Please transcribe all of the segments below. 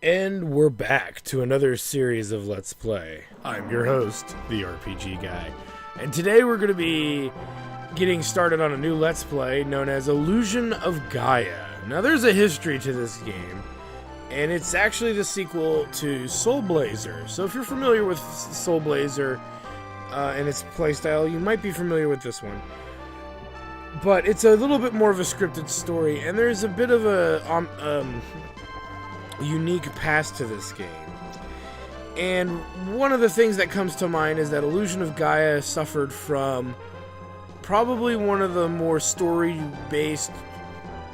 And we're back to another series of Let's Play. I'm your host, the RPG Guy. And today we're going to be getting started on a new Let's Play known as Illusion of Gaia. Now there's a history to this game, and it's actually the sequel to Soul Blazer. So if you're familiar with Soul Blazer and its playstyle, you might be familiar with this one. But it's a little bit more of a scripted story, and there's a bit of a unique past to this game. And one of the things that comes to mind is that Illusion of Gaia suffered from probably one of the more story-based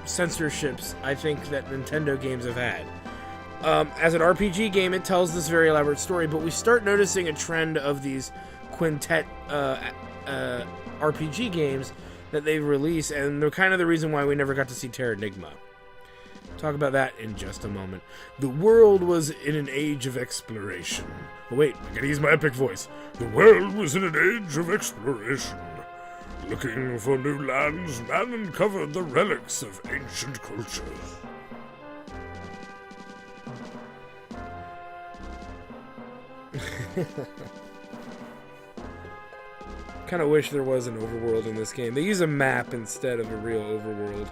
censorships I think that Nintendo games have had. As an RPG game, it tells this very elaborate story, but we start noticing a trend of these quintet RPG games that they've released, and they're kind of the reason why we never got to see Terranigma. Talk about that in just a moment. The world was in an age of exploration. Oh, wait, I gotta use my epic voice. The world was in an age of exploration. Looking for new lands, man uncovered the relics of ancient cultures. Kind of wish there was an overworld in this game. They use a map instead of a real overworld.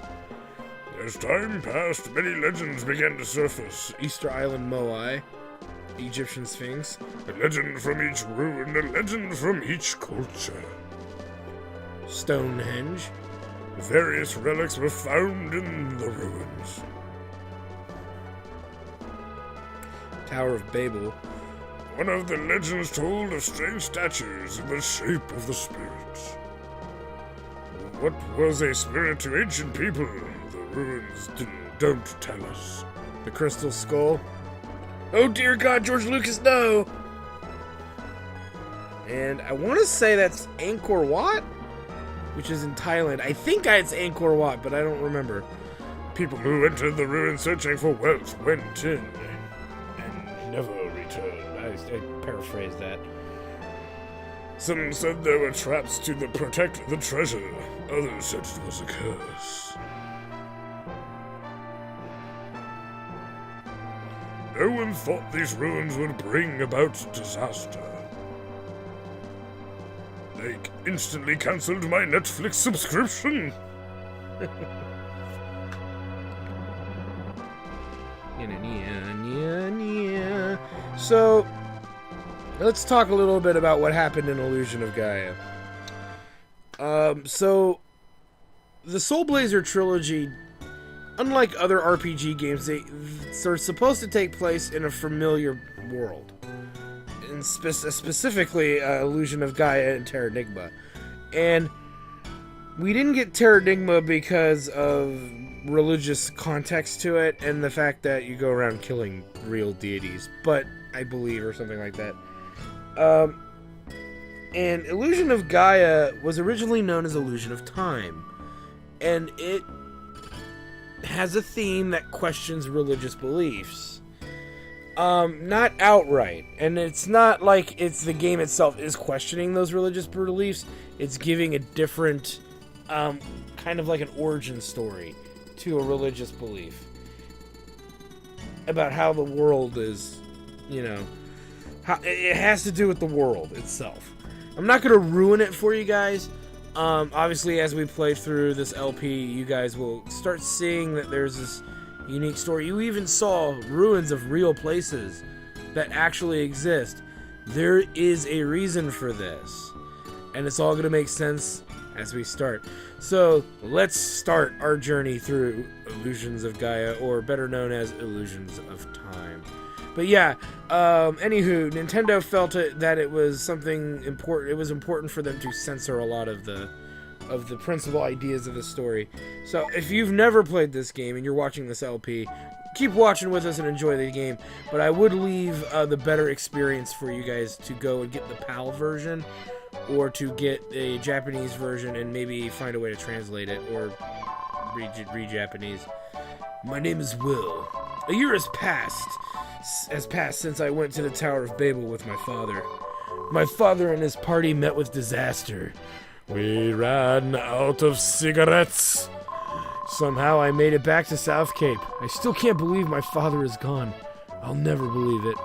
As time passed, many legends began to surface. Easter Island Moai, Egyptian Sphinx. A legend from each ruin, a legend from each culture. Stonehenge. Various relics were found in the ruins. Tower of Babel. One of the legends told of strange statues in the shape of the spirits. What was a spirit to ancient people? The ruins don't tell us. The Crystal Skull. Oh dear God, George Lucas, no! And I want to say that's Angkor Wat, which is in Thailand. I think it's Angkor Wat, but I don't remember. People who entered the ruins searching for wealth went in and never returned. I paraphrased that. Some said there were traps to protect the treasure. Others said it was a curse. No one thought these ruins would bring about disaster. They instantly cancelled my Netflix subscription. So, let's talk a little bit about what happened in Illusion of Gaia. So, the Soul Blazer trilogy, unlike other RPG games, they're supposed to take place in a familiar world. And specifically, Illusion of Gaia and Terranigma. And we didn't get Terranigma because of religious context to it and the fact that you go around killing real deities, but I believe, or something like that. And Illusion of Gaia was originally known as Illusion of Time, and it has a theme that questions religious beliefs. Not outright, and it's not like the game itself is questioning those religious beliefs. It's giving a different, kind of like an origin story to a religious belief about how the world is, how it has to do with the world itself. I'm not going to ruin it for you guys. Obviously, as we play through this LP, you guys will start seeing that there's this unique story. You even saw ruins of real places that actually exist. There is a reason for this, and it's all going to make sense as we start. So, let's start our journey through Illusions of Gaia, or better known as Illusions of Time. But yeah, anywho, Nintendo felt that it was something important. It was important for them to censor a lot of the principal ideas of the story. So if you've never played this game and you're watching this LP, keep watching with us and enjoy the game. But I would leave the better experience for you guys to go and get the PAL version, or to get a Japanese version and maybe find a way to translate it or read Japanese. My name is Will. A year has passed since I went to the Tower of Babel with my father. My father and his party met with disaster. We ran out of cigarettes. Somehow I made it back to South Cape. I still can't believe my father is gone. I'll never believe it.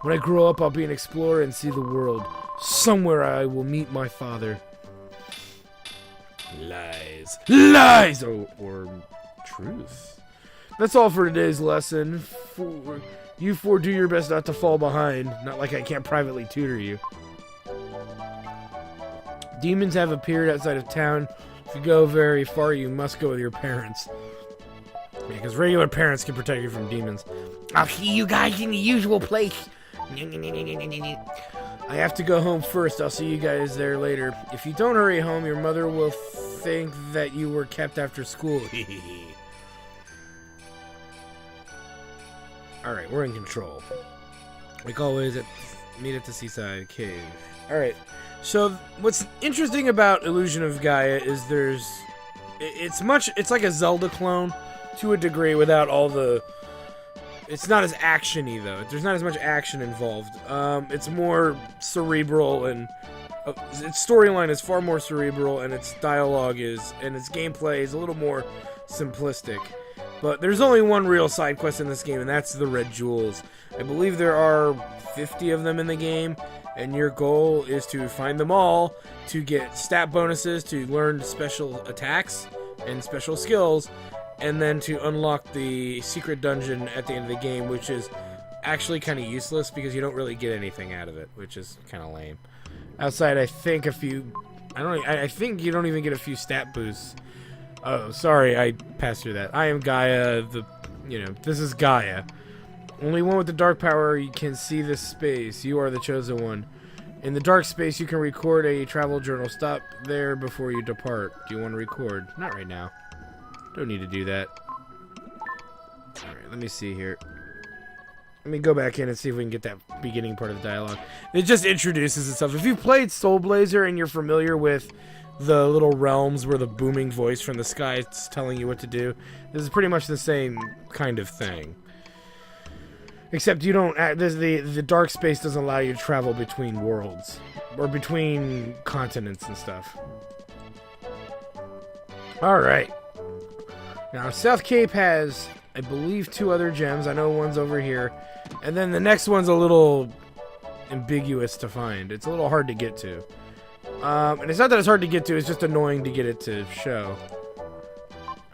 When I grow up, I'll be an explorer and see the world. Somewhere I will meet my father. Lies. Lies! Or truth. That's all for today's lesson. You four do your best not to fall behind. Not like I can't privately tutor you. Demons have appeared outside of town. If you go very far, you must go with your parents. Because regular parents can protect you from demons. I'll see you guys in the usual place. I have to go home first. I'll see you guys there later. If you don't hurry home, your mother will think that you were kept after school. Alright, we're in control. Like always, meet at the seaside cave. Alright, so what's interesting about Illusion of Gaia is it's like a Zelda clone to a degree without all the... It's not as action-y, though. There's not as much action involved. It's more cerebral, and its storyline is far more cerebral, and its dialogue and its gameplay is a little more simplistic. But there's only one real side quest in this game, and that's the Red Jewels. I believe there are 50 of them in the game, and your goal is to find them all to get stat bonuses, to learn special attacks and special skills, and then to unlock the secret dungeon at the end of the game, which is actually kind of useless because you don't really get anything out of it, which is kind of lame. Outside, I think I think you don't even get a few stat boosts. Oh, sorry, I passed through that. I am Gaia, this is Gaia. Only one with the dark power can see this space. You are the chosen one. In the dark space, you can record a travel journal. Stop there before you depart. Do you want to record? Not right now. Don't need to do that. Alright, let me see here. Let me go back in and see if we can get that beginning part of the dialogue. It just introduces itself. If you've played Soul Blazer and you're familiar with the little realms where the booming voice from the sky is telling you what to do, this is pretty much the same kind of thing. Except you don't... The dark space doesn't allow you to travel between worlds. Or between continents and stuff. Alright. Now, South Cape has, I believe, 2 other gems. I know one's over here. And then the next one's a little ambiguous to find. It's a little hard to get to. And it's not that it's hard to get to, it's just annoying to get it to show.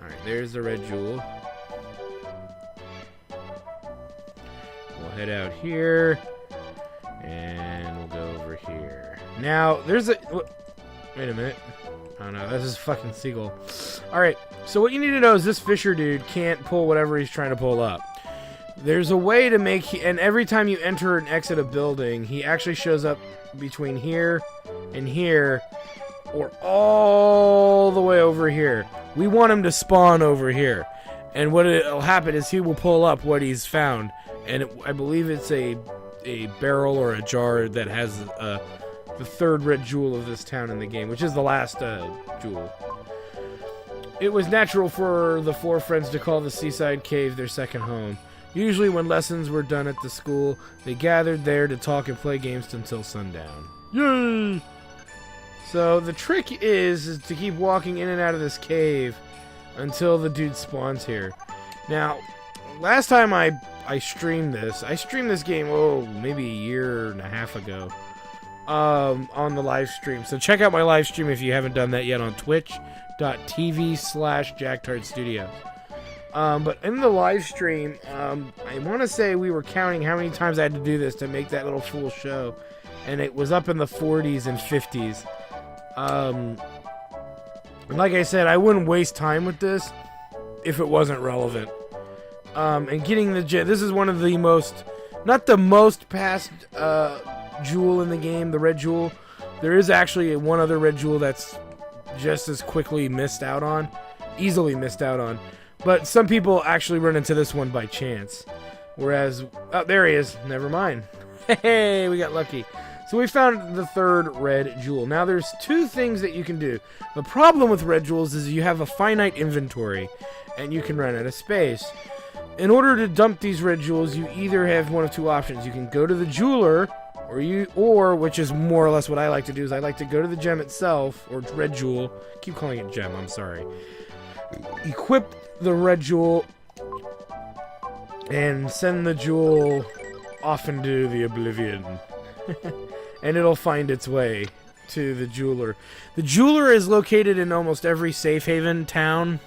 Alright, there's the red jewel. We'll head out here. And we'll go over here. Now, there's a... Wait a minute. Oh no, this is fucking seagull. Alright, so what you need to know is this Fisher dude can't pull whatever he's trying to pull up. There's a way to make... And every time you enter and exit a building, he actually shows up between here and here, or all the way over here. We want him to spawn over here. And what will happen is he will pull up what he's found. And I believe it's a barrel or a jar that has the 3rd red jewel of this town in the game, which is the last jewel. It was natural for the 4 friends to call the seaside cave their second home. Usually when lessons were done at the school, they gathered there to talk and play games until sundown. Yay! So the trick is to keep walking in and out of this cave until the dude spawns here. Now, last time I streamed this game, maybe a year and a half ago, on the live stream. So check out my live stream if you haven't done that yet on twitch.tv/JackTardStudios. But in the live stream, I want to say we were counting how many times I had to do this to make that little full show. And it was up in the 40s and 50s. Like I said, I wouldn't waste time with this if it wasn't relevant. And getting the gem, this is one of the most, not the most passed jewel in the game, the red jewel. There is actually one other red jewel that's just as quickly missed out on, easily missed out on. But some people actually run into this one by chance. Whereas, oh, there he is. Never mind. Hey, we got lucky. So we found the 3rd red jewel. Now there's 2 things that you can do. The problem with red jewels is you have a finite inventory, and you can run out of space. In order to dump these red jewels, you either have one of 2 options. You can go to the jeweler, or which is more or less what I like to do, is I like to go to the gem itself, or red jewel. Keep calling it gem, I'm sorry. Equip the red jewel, and send the jewel off into the oblivion. And it'll find its way to the jeweler. The jeweler is located in almost every safe haven town.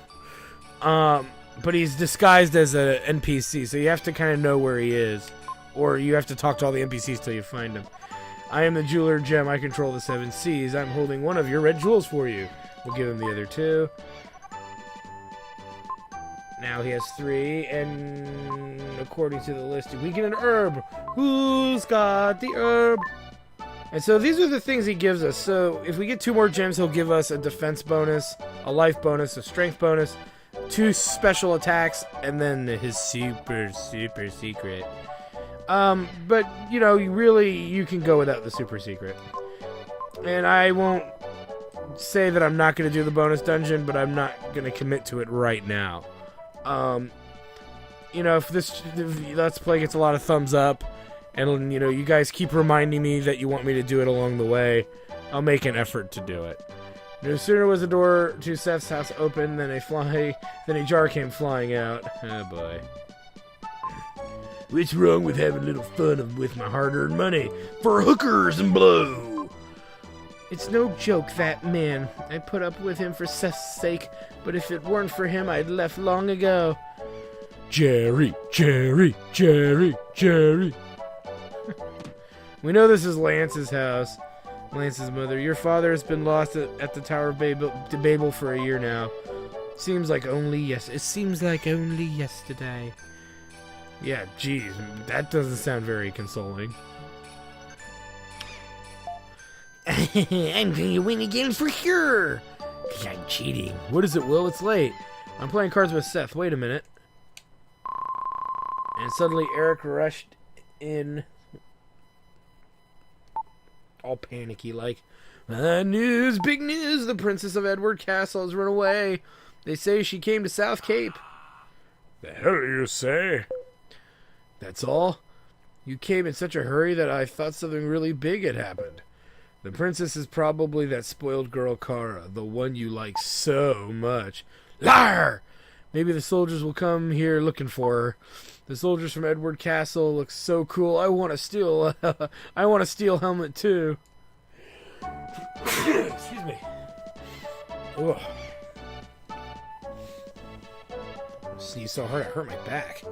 But he's disguised as an NPC, so you have to kind of know where he is. Or you have to talk to all the NPCs till you find him. I am the jeweler gem. I control the 7 Seas. I'm holding one of your red jewels for you. We'll give him the other 2. Now he has 3, and according to the list, we get an herb. Who's got the herb? And so these are the things he gives us. So if we get 2 more gems, he'll give us a defense bonus, a life bonus, a strength bonus, 2 special attacks, and then his super secret. But, you know, you can go without the super secret. And I won't say that I'm not going to do the bonus dungeon, but I'm not going to commit to it right now. You know, if Let's Play gets a lot of thumbs up, and, you know, you guys keep reminding me that you want me to do it along the way, I'll make an effort to do it. No sooner was the door to Seth's house open than a jar came flying out. Oh boy. What's wrong with having a little fun with my hard-earned money for hookers and blow? It's no joke, that man. I put up with him for Seth's sake, but if it weren't for him, I'd left long ago. Jerry. We know this is Lance's house. Lance's mother. Your father has been lost at the Tower of Babel for a year now. It seems like only yesterday. Yeah, geez, that doesn't sound very consoling. I'm going to win again for sure. Because I'm cheating. What is it, Will? It's late. I'm playing cards with Seth. Wait a minute. And suddenly Eric rushed in, all panicky like, news, big news, the Princess of Edward Castle has run away. They say she came to South Cape. The hell do you say? That's all. You came in such a hurry that I thought something really big had happened. The princess is probably that spoiled girl Kara, the one you like so much. Liar! Maybe the soldiers will come here looking for her. The soldiers from Edward Castle look so cool. I want to steal. I want a steel helmet too. Excuse me. Ugh. Sneeze so hard I hurt my back.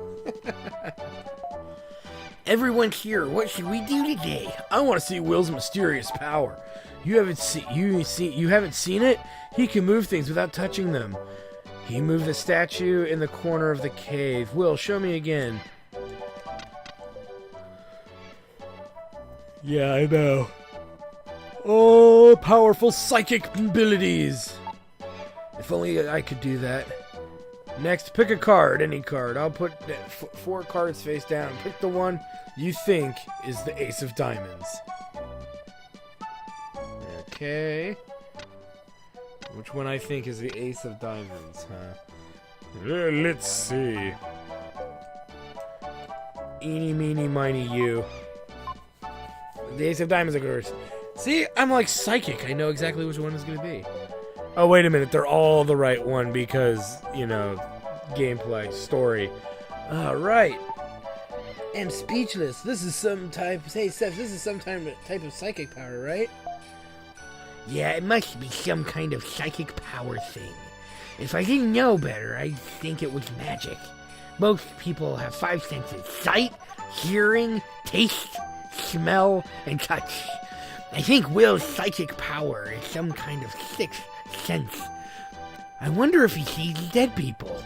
Everyone here, what should we do today? I want to see Will's mysterious power. You haven't seen it? He can move things without touching them. He moved the statue in the corner of the cave. Will, show me again. Yeah, I know. Oh, powerful psychic abilities. If only I could do that. Next, pick a card, any card. I'll put 4 cards face down. Pick the one you think is the Ace of Diamonds. Okay. Which one I think is the Ace of Diamonds, huh? Let's see. Eeny, meeny, miny, you. The Ace of Diamonds, of course. See, I'm like psychic. I know exactly which one is going to be. Oh, wait a minute. They're all the right one because, you know, gameplay, story. Alright. I'm speechless. This is some type... Hey, Seth, this is some type of psychic power, right? Yeah, it must be some kind of psychic power thing. If I didn't know better, I'd think it was magic. Most people have 5 senses. Sight, hearing, taste, smell, and touch. I think Will's psychic power is some kind of 6th sense. I wonder if he sees dead people.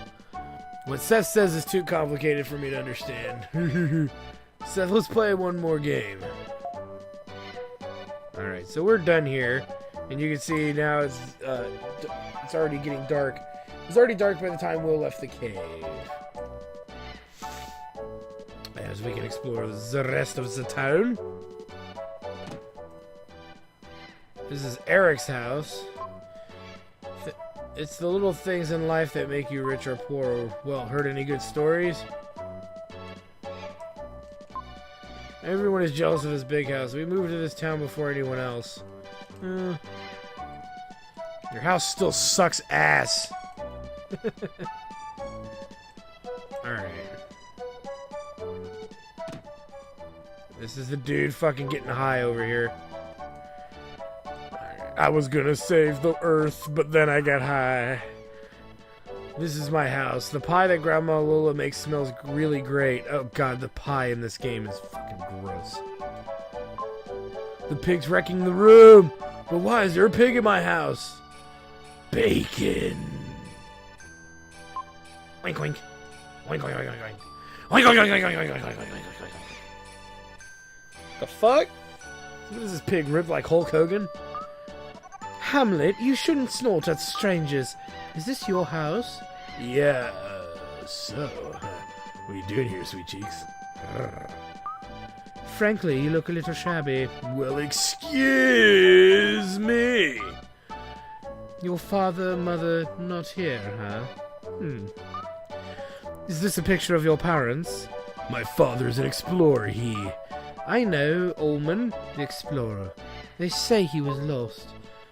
What Seth says is too complicated for me to understand. Seth, let's play one more game. Alright, so we're done here. And you can see now it's already getting dark. It was already dark by the time Will left the cave. As we can explore the rest of the town. This is Eric's house. It's the little things in life that make you rich or poor. Well, heard any good stories? Everyone is jealous of this big house. We moved to this town before anyone else. Your house still sucks ass. Alright. This is the dude fucking getting high over here. I was gonna save the earth, but then I got high. This is my house. The pie that Grandma Lola makes smells really great. Oh god, the pie in this game is fucking gross. The pig's wrecking the room. But why is there a pig in my house? Bacon. Wink wink. Wink wink wink wink wink. Wink wink wink wink wink wink wink wink wink. The fuck? What is this pig ripped like Hulk Hogan? Hamlet, you shouldn't snort at strangers. Is this your house? Yeah, so... what are you doing here, sweet cheeks? Frankly, you look a little shabby. Well, excuse me. Your father, mother, not here, huh? Is this a picture of your parents? My father's an explorer, I know, Ullman, the explorer. They say he was lost.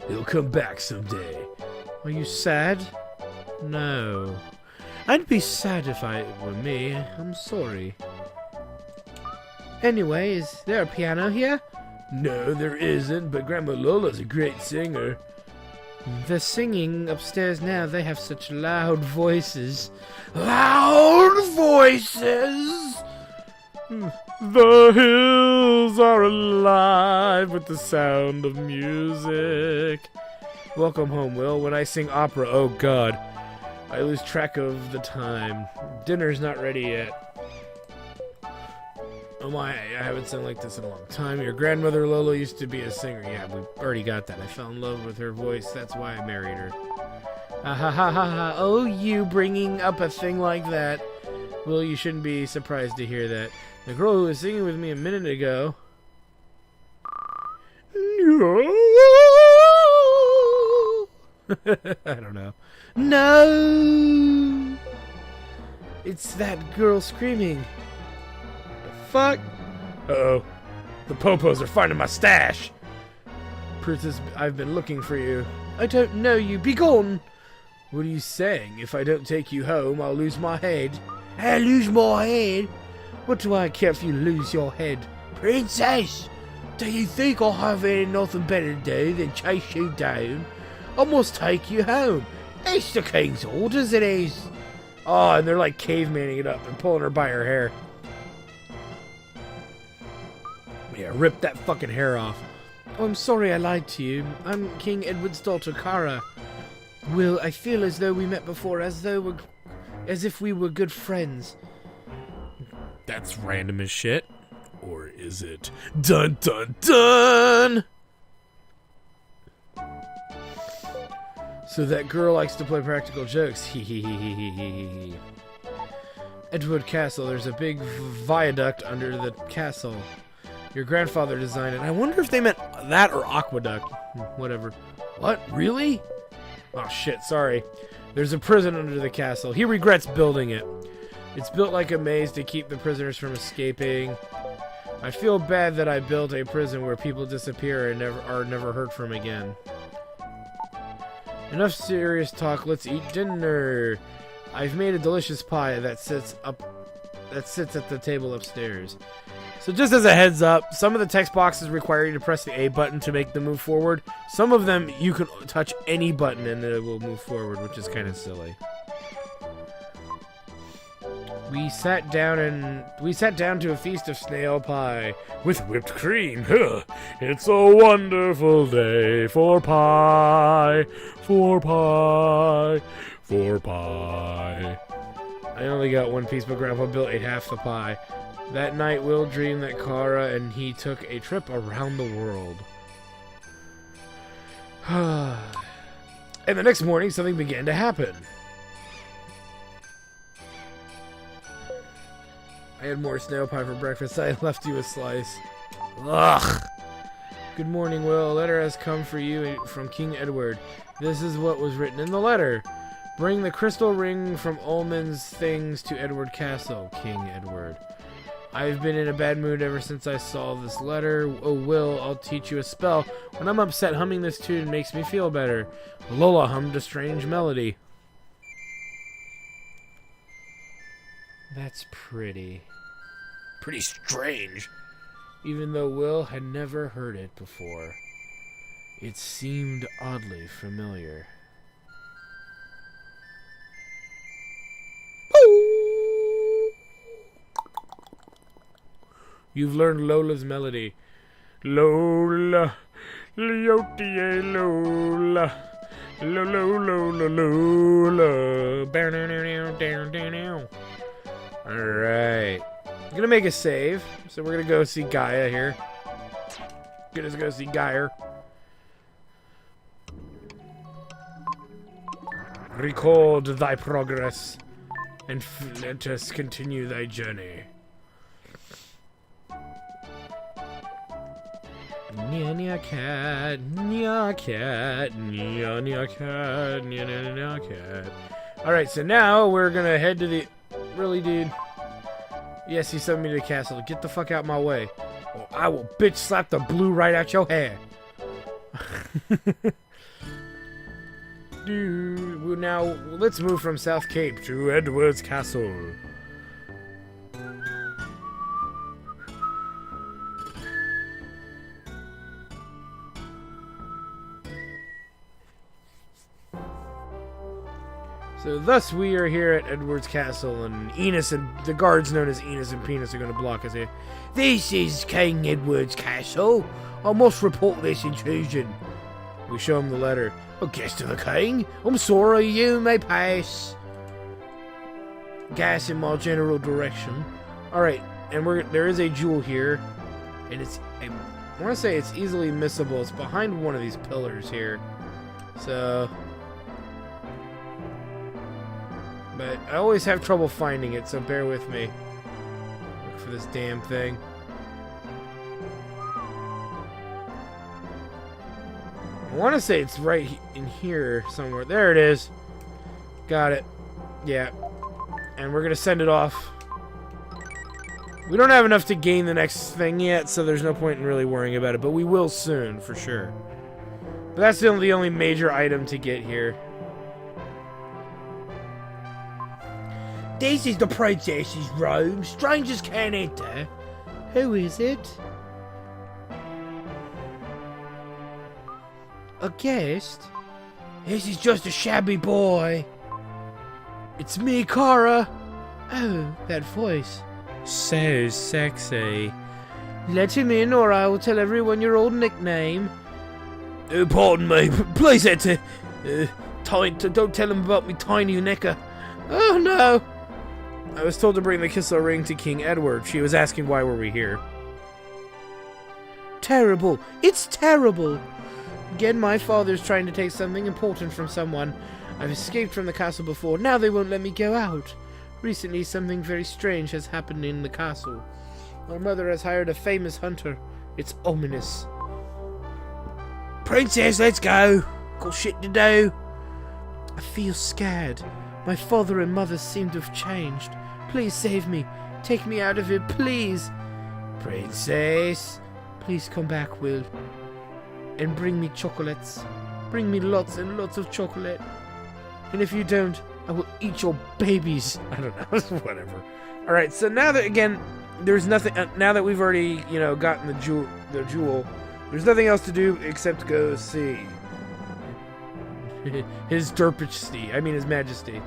He'll come back someday. Are you sad? No. I'd be sad if it were me. I'm sorry. Anyway, is there a piano here? No, there isn't, but Grandma Lola's a great singer. They're singing upstairs now. They have such loud voices. Loud voices! The hills are alive with the sound of music. Welcome home, Will. When I sing opera, oh god, I lose track of the time. Dinner's not ready yet. Oh my, I haven't sung like this in a long time. Your grandmother Lola used to be a singer. Yeah, we already got that. I fell in love with her voice. That's why I married her. Ha ha ha ha ha. Oh, you bringing up a thing like that. Well, you shouldn't be surprised to hear that. The girl who was singing with me a minute ago... I don't know. No! It's that girl screaming. The fuck? Uh-oh. The popos are finding my stash. Princess, I've been looking for you. I don't know you. Be gone! What are you saying? If I don't take you home, I'll lose my head. I'll lose my head? What do I care if you lose your head? Princess! Do you think I'll have nothing better to do than chase you down? I must take you home. It's the king's orders, it is. Oh, and they're like cavemaning it up and pulling her by her hair. Yeah, rip that fucking hair off. Oh, I'm sorry I lied to you. I'm King Edward's daughter, Kara. Will, I feel as though we met before, as if we were good friends. That's random as shit. Or is it? Dun dun dun! So that girl likes to play practical jokes. Hee hee hee hee hee hee hee. Edgewood Castle. There's a big viaduct under the castle. Your grandfather designed it. I wonder if they meant that or aqueduct. Whatever. What? Really? Oh shit, sorry. There's a prison under the castle. He regrets building it. It's built like a maze to keep the prisoners from escaping. I feel bad that I built a prison where people disappear and are never heard from again. Enough serious talk, let's eat dinner. I've made a delicious pie that sits at the table upstairs. So just as a heads up, some of the text boxes require you to press the A button to make them move forward. Some of them you can touch any button and it will move forward, which is kind of silly. We sat down to a feast of snail pie with whipped cream. It's a wonderful day for pie, for pie, for pie. I only got one piece, but Grandpa Bill ate half the pie. That night, Will dreamed that Kara and he took a trip around the world. And the next morning, something began to happen. I had more snail pie for breakfast. I left you a slice. Ugh. Good morning, Will. A letter has come for you from King Edward. This is what was written in the letter. Bring the crystal ring from Ullman's things to Edward Castle, King Edward. I've been in a bad mood ever since I saw this letter. Oh, Will, I'll teach you a spell. When I'm upset, humming this tune makes me feel better. Lola hummed a strange melody. That's pretty. Pretty strange. even though Will had never heard it before. It seemed oddly familiar. You've learned Lola's melody. Lola, Leotie, Lola, Lola, Lola. Alright. I'm gonna make a save. So we're gonna go see Gaia here. Gonna go see Gaia. Record thy progress, and let us continue thy journey. Nya cat, nya cat, nya cat, nya cat. Alright, so now we're gonna head to the... Really, dude? Yes, he sent me to the castle. Get the fuck out my way. Or I will bitch slap the blue right out your hair. Dude, now let's move from South Cape to Edward's Castle. So thus we are here at Edward's Castle, and Enos and the guards known as Enos and Penis are going to block us here. This is King Edward's Castle. I must report this intrusion. We show him the letter. A guest of the king. I'm sorry, you may pass. Gas in my general direction. Alright, and there is a jewel here, and I want to say it's easily missable. It's behind one of these pillars here. So... But I always have trouble finding it, so bear with me. Look for this damn thing. I want to say it's right in here somewhere. There it is. Got it. Yeah. And we're going to send it off. We don't have enough to gain the next thing yet, so there's no point in really worrying about it. But we will soon, for sure. But that's the only major item to get here. This is the princess's room. Strangers can't enter. Who is it? A guest? This is just a shabby boy. It's me, Cara. Oh, that voice. So sexy. Let him in or I will tell everyone your old nickname. Pardon me. Please enter. Don't tell him about me tiny necker. Oh, no. I was told to bring the Kissel ring to King Edward. She was asking why were we here. Terrible. It's terrible. Again, my father's trying to take something important from someone. I've escaped from the castle before. Now they won't let me go out. Recently, something very strange has happened in the castle. My mother has hired a famous hunter. It's ominous. Princess, let's go. Got shit to do. I feel scared. My father and mother seem to have changed. Please save me. Take me out of here, please. Princess, please come back, Will. And bring me chocolates. Bring me lots and lots of chocolate. And if you don't, I will eat your babies. I don't know. Whatever. Alright, so now that, again, there's nothing... now that we've already, you know, gotten the jewel, there's nothing else to do except go see His Derpicity. I mean, His Majesty.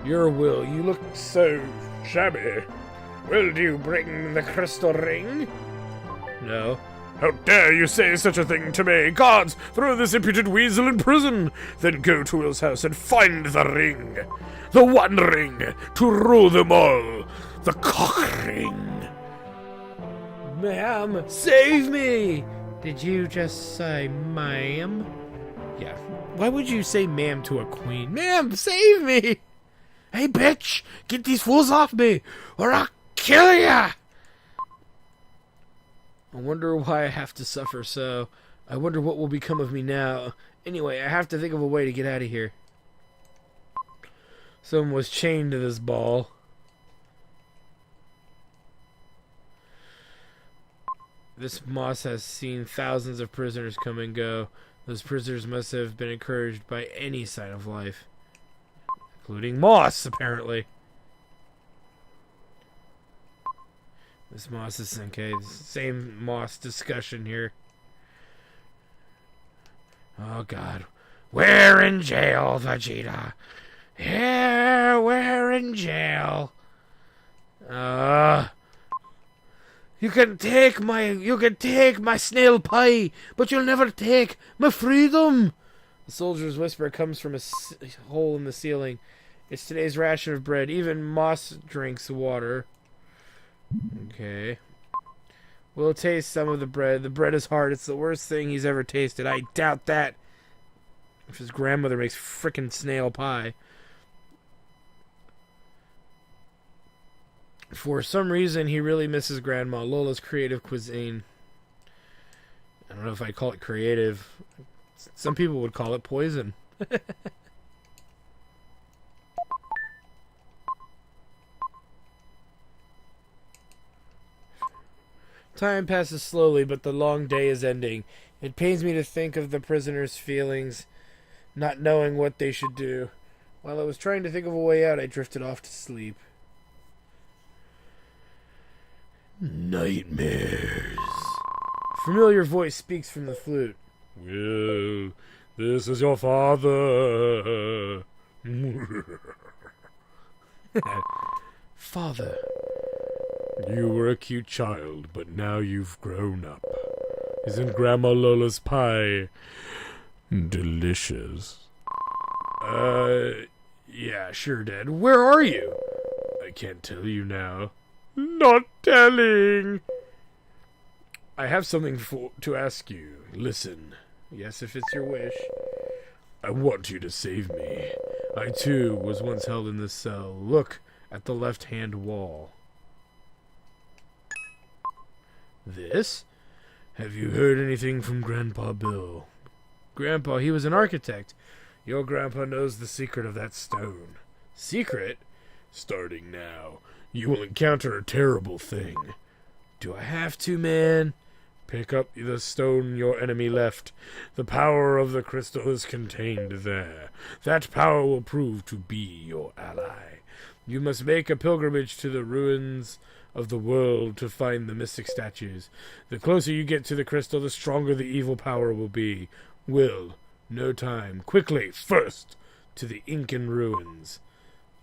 Your Will, you look so shabby. Will you bring the crystal ring? No. How dare you say such a thing to me? Guards, throw this impudent weasel in prison. Then go to Will's house and find the ring. The one ring to rule them all. The cock ring. Ma'am, save me! Did you just say ma'am? Yeah. Why would you say ma'am to a queen? Ma'am, save me! Hey, bitch! Get these fools off me, or I'll kill ya! I wonder why I have to suffer so. I wonder what will become of me now. Anyway, I have to think of a way to get out of here. Someone was chained to this ball. This moss has seen thousands of prisoners come and go. Those prisoners must have been encouraged by any sign of life. Including moss, apparently. This moss is okay. Same moss discussion here. Oh God, we're in jail, Vegeta. Yeah, we're in jail. You can take my snail pie, but you'll never take my freedom. The soldier's whisper comes from a hole in the ceiling. It's today's ration of bread. Even Moss drinks water. Okay. We'll taste some of the bread. The bread is hard. It's the worst thing he's ever tasted. I doubt that. If his grandmother makes frickin' snail pie. For some reason, he really misses Grandma. Lola's creative cuisine. I don't know if I'd call it creative. Some people would call it poison. Time passes slowly, but the long day is ending. It pains me to think of the prisoners' feelings, not knowing what they should do. While I was trying to think of a way out, I drifted off to sleep. Nightmares. Familiar voice speaks from the flute. Well, this is your father. Father. You were a cute child, but now you've grown up. Isn't Grandma Lola's pie delicious? Yeah, sure, Dad. Where are you? I can't tell you now. Not telling. I have something to ask you. Listen. Yes, if it's your wish. I want you to save me. I, too, was once held in this cell. Look at the left-hand wall. This? Have you heard anything from Grandpa Bill? Grandpa, he was an architect. Your grandpa knows the secret of that stone. Secret? Starting now, you will encounter a terrible thing. Do I have to, man? Pick up the stone your enemy left. The power of the crystal is contained there. That power will prove to be your ally. You must make a pilgrimage to the ruins of the world to find the mystic statues. The closer you get to the crystal, the stronger the evil power will be. Will, no time. Quickly, first, to the Incan ruins.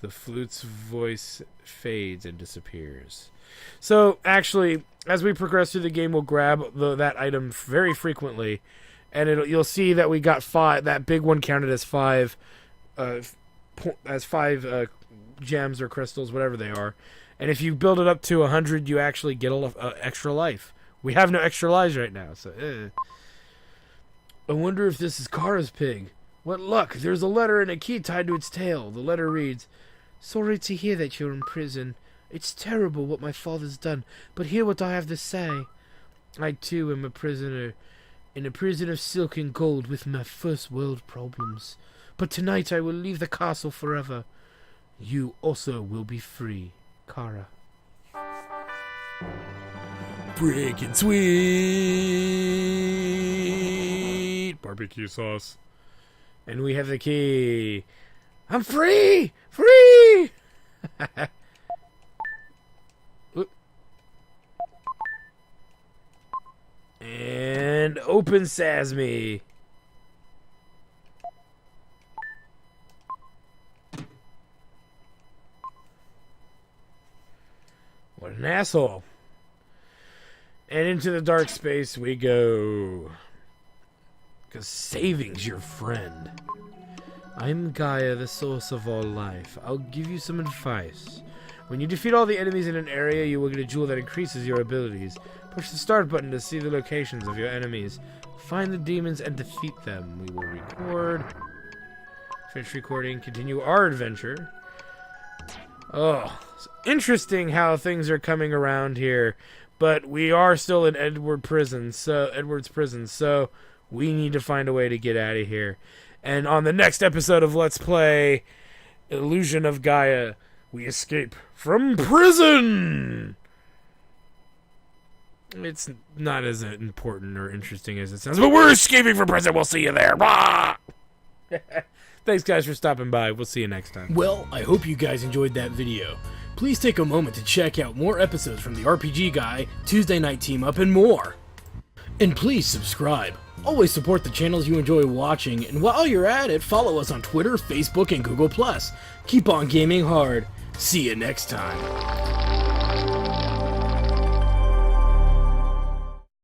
The flute's voice fades and disappears. So, actually, as we progress through the game, we'll grab that item very frequently, and you'll see that we got 5. That big one counted as 5, gems or crystals, whatever they are. And if you build it up to 100, you actually get extra life. We have no extra lives right now, so. I wonder if this is Kara's pig. What luck! There's a letter and a key tied to its tail. The letter reads, "Sorry to hear that you're in prison. It's terrible what my father's done, but hear what I have to say. I too am a prisoner, in a prison of silk and gold with my first world problems. But tonight I will leave the castle forever. You also will be free, Kara." Freaking sweet barbecue sauce. And we have the key. I'm free! Free! And open sesame. What an asshole. And into the dark space we go. Because saving's your friend. I'm Gaia, the source of all life. I'll give you some advice. When you defeat all the enemies in an area, you will get a jewel that increases your abilities. Push the start button to see the locations of your enemies. Find the demons and defeat them. We will record. Finish recording. Continue our adventure. Oh, it's interesting how things are coming around here. But we are still in Edward's prison, so we need to find a way to get out of here. And on the next episode of Let's Play Illusion of Gaia, we escape from prison! It's not as important or interesting as it sounds, but we're escaping from prison. We'll see you there. Thanks, guys, for stopping by. We'll see you next time. Well, I hope you guys enjoyed that video. please take a moment to check out more episodes from the RPG Guy, Tuesday Night Team Up, and more. And please subscribe. Always support the channels you enjoy watching, and while you're at it, follow us on Twitter, Facebook, and Google+. Keep on gaming hard. See you next time.